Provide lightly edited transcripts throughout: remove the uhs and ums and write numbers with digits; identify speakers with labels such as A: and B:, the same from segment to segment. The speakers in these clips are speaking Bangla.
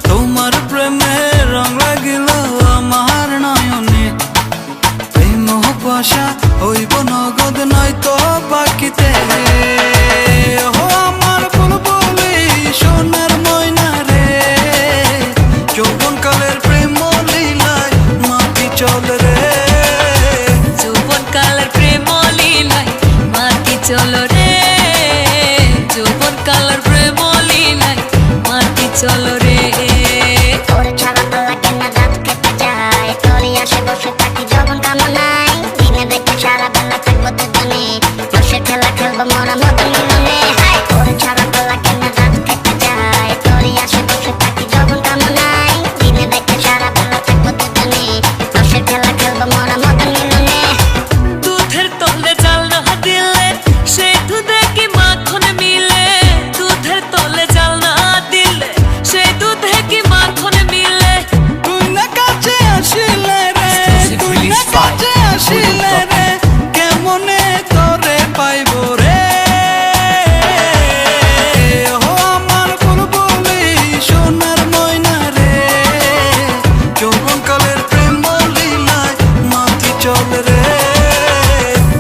A: তোমার প্রেমে রং লাগিল আমার নয়নে, এই মোহ কুয়াশা হইব নগদ নয়তো বাকিতে। ও আমার বুলবুলি সোনার ময়না রে, যৌবন কালের প্রেম লীলায় মাটি চলে রে,
B: যৌবন কালের প্রেম লীলায় মাটি চলো রে, যৌবন কালের প্রেম লীলায় মাটি চলো রে।
C: তোর ছাড়া তো লাগে না, রাত কেটে যায় তোরই আসে বসে থাকি যখন কামনায়, দিনে দেখে সারা বেলা থাকবো দুজনে, রসের খেলা খেলবো মোরা মদন মিলনে। তোর ছাড়া তো লাগে না, রাত কেটে যায় তোরই আসে বসে থাকি যখন কামনায়, দিনে দেখে সারা বেলা থাকবো দুজনে, রসের খেলা খেলবো মোরা মদন মিলনে।
B: দুধের তলে জাল না দিলে সেই দুধে কি মাখন মিলে, দুধের তলে জাল না দিলে সেই দুধে কি মাখন মিলে।
A: তুই না কাছে আসিলে রে, তুই না কাছে আসিলে রে, কেমনে তোরে পাইব রে। ও আমার বুলবুলি সোনার ময়না রে, যৌবন কালের প্রেম লীলায় মাটি চলে রে,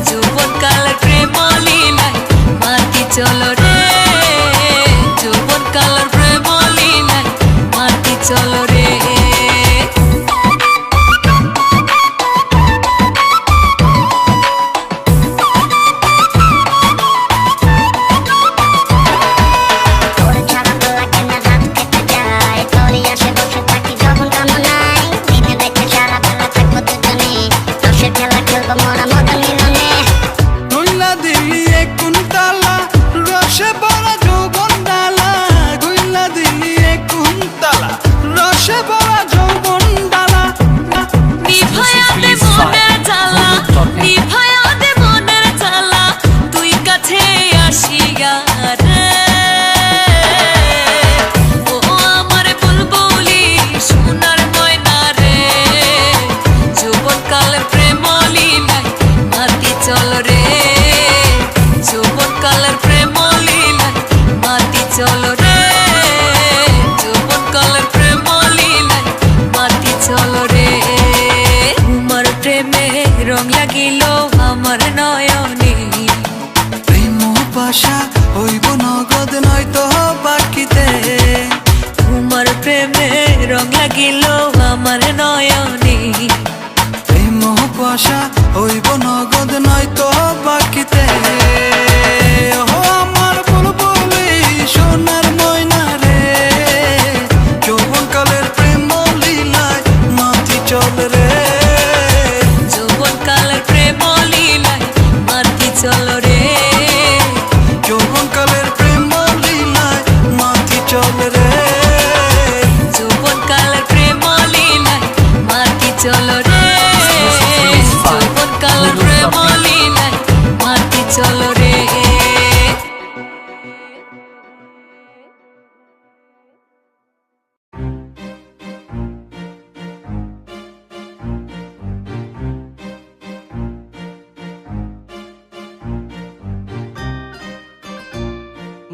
B: যৌবন কালের প্রেম লীলায় মাটি চলো রে, যৌবন কালের প্রেম লীলায় মাটি চলো রে।
C: তোর ছাড়া তো লাগে না, রাত কেটে যায় তোরই আসে বসে থাকি যখন কামনায়, দিনে দেখে সারা বেলা থাকবো দুজনে, রসের খেলা খেলবো মোরা মদন মিলনে।
A: কইলা দিলি এক কুন্তলা রসে ভরা যৌবন ডালা, কইলা দিলি এক কুন্তলা রসে ভরা যৌবন ডালা।
B: নিভায়া দে মনের জ্বালা, নিভায়া দে মনের জ্বালা, তুই কাছে আসিয়া রে। ও আমার বুলবুলি সোনার ময়না রে, যৌবন কালের প্রেম লীলায় মাটি চলো রে, যৌবন কালের প্রেম লীলায় মাটি চলো রে, যৌবন কালের প্রেম লীলায় মাটি চলো রে। তোমার প্রেমে রং লাগিল আমার নয়নে,
A: এই মোহ পাশা হইব নগদ নয়তো বাকিতে।
B: তোমার প্রেমে রং লাগিল আমার নয়নে,
A: এই মোহ পাশা হইব নগদ নয়তো বাকিতে। ও আমার বুলবুলি সোনার ময়না রে, যৌবন কালের প্রেম লীলায় মাটি চলে রে,
B: যৌবন কালের প্রেম লীলায় মাটি চলো রে,
A: যৌবন কালের প্রেম লীলায় মাটি চলে রে,
B: যৌবন কালের প্রেম লীলায় মাটি চলো রে, যৌবন কালের প্রেম লীলায় মাটি চলো রে।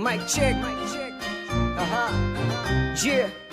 D: Mic check. Yeah.